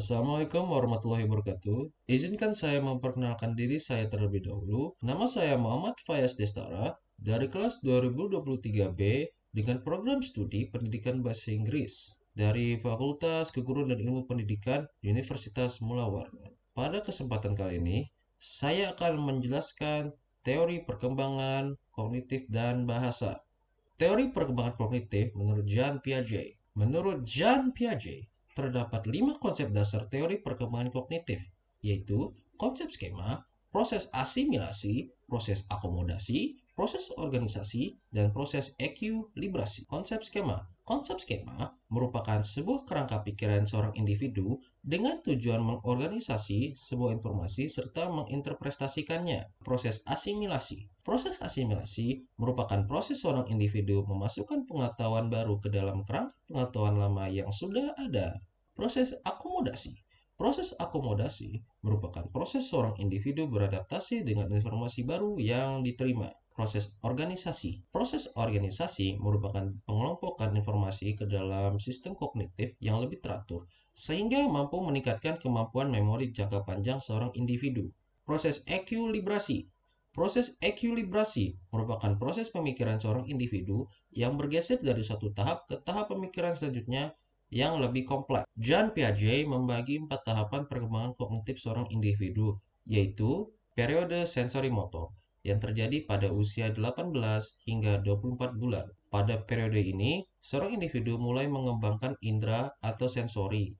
Assalamualaikum warahmatullahi wabarakatuh. Izinkan saya memperkenalkan diri saya terlebih dahulu. Nama saya Muhammad Fayaz Destara dari kelas 2023B dengan program studi Pendidikan Bahasa Inggris dari Fakultas Keguruan dan Ilmu Pendidikan Universitas Mula Warman. Pada kesempatan kali ini, saya akan menjelaskan teori perkembangan kognitif dan bahasa. Teori perkembangan kognitif menurut Jean Piaget. Menurut Jean Piaget, terdapat 5 konsep dasar teori perkembangan kognitif, yaitu konsep skema, proses asimilasi, proses akomodasi, proses organisasi, dan proses ekuilibrasi. Konsep skema. Konsep skema merupakan sebuah kerangka pikiran seorang individu dengan tujuan mengorganisasi sebuah informasi serta menginterpretasikannya. Proses asimilasi. Proses asimilasi merupakan proses seorang individu memasukkan pengetahuan baru ke dalam kerangka pengetahuan lama yang sudah ada. Proses akomodasi. Proses akomodasi merupakan proses seorang individu beradaptasi dengan informasi baru yang diterima. Proses organisasi. Proses organisasi merupakan pengelompokan informasi ke dalam sistem kognitif yang lebih teratur, sehingga mampu meningkatkan kemampuan memori jangka panjang seorang individu. Proses ekuilibrasi. Proses ekuilibrasi merupakan proses pemikiran seorang individu yang bergeser dari suatu tahap ke tahap pemikiran selanjutnya yang lebih kompleks. Jean Piaget membagi 4 tahapan perkembangan kognitif seorang individu, yaitu periode sensori motor yang terjadi pada usia 18 hingga 24 bulan. Pada periode ini, seorang individu mulai mengembangkan indera atau sensori,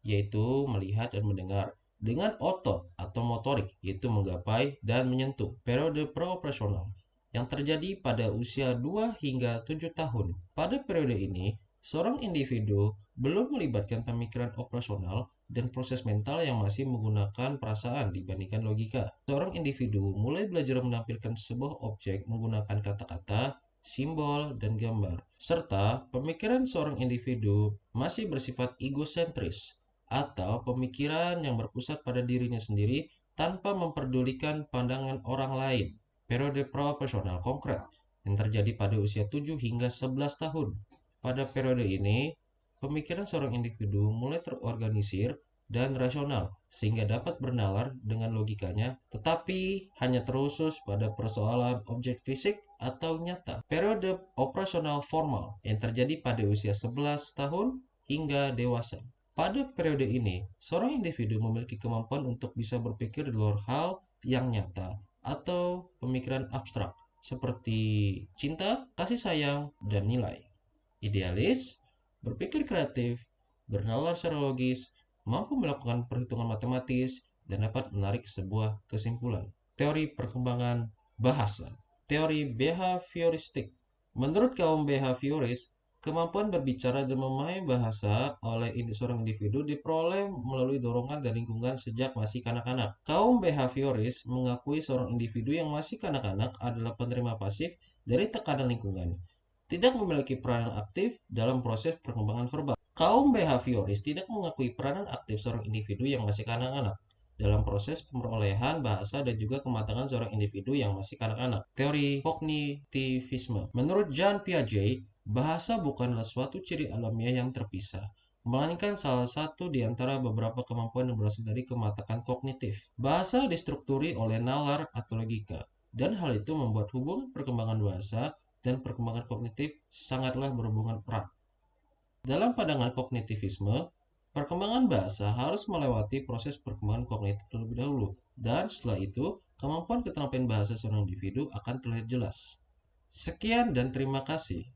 yaitu melihat dan mendengar, dengan otot atau motorik, yaitu menggapai dan menyentuh. Periode praoperasional yang terjadi pada usia 2 hingga 7 tahun. Pada periode ini, seorang individu belum melibatkan pemikiran operasional dan proses mental yang masih menggunakan perasaan dibandingkan logika. Seorang individu mulai belajar menampilkan sebuah objek menggunakan kata-kata, simbol, dan gambar, serta pemikiran seorang individu masih bersifat egosentris atau pemikiran yang berpusat pada dirinya sendiri tanpa memperdulikan pandangan orang lain. Periode praoperasional konkret yang terjadi pada usia 7 hingga 11 tahun. Pada periode ini, pemikiran seorang individu mulai terorganisir dan rasional sehingga dapat bernalar dengan logikanya, tetapi hanya terusus pada persoalan objek fisik atau nyata. Periode operasional formal yang terjadi pada usia 11 tahun hingga dewasa. Pada periode ini, seorang individu memiliki kemampuan untuk bisa berpikir di luar hal yang nyata atau pemikiran abstrak seperti cinta, kasih sayang, dan nilai. Idealis, berpikir kreatif, bernalar secara logis, mampu melakukan perhitungan matematis, dan dapat menarik sebuah kesimpulan. Teori perkembangan bahasa. Teori behavioristik. Menurut kaum behavioris, kemampuan berbicara dan memahami bahasa oleh seorang individu diperoleh melalui dorongan dan lingkungan sejak masih kanak-kanak. Kaum behavioris mengakui seorang individu yang masih kanak-kanak adalah penerima pasif dari tekanan lingkungan, tidak memiliki peranan aktif dalam proses perkembangan verbal. Kaum behavioris tidak mengakui peranan aktif seorang individu yang masih kanak-kanak dalam proses perolehan bahasa dan juga kematangan seorang individu yang masih kanak-kanak. Teori kognitivisme. Menurut Jean Piaget, bahasa bukanlah suatu ciri alamiah yang terpisah, melainkan salah satu di antara beberapa kemampuan yang berasal dari kematangan kognitif. Bahasa distrukturi oleh nalar atau logika, dan hal itu membuat hubungan perkembangan bahasa dan perkembangan kognitif sangatlah berhubungan erat. Dalam pandangan kognitivisme, perkembangan bahasa harus melewati proses perkembangan kognitif terlebih dahulu, dan setelah itu, kemampuan keterampilan bahasa seorang individu akan terlihat jelas. Sekian dan terima kasih.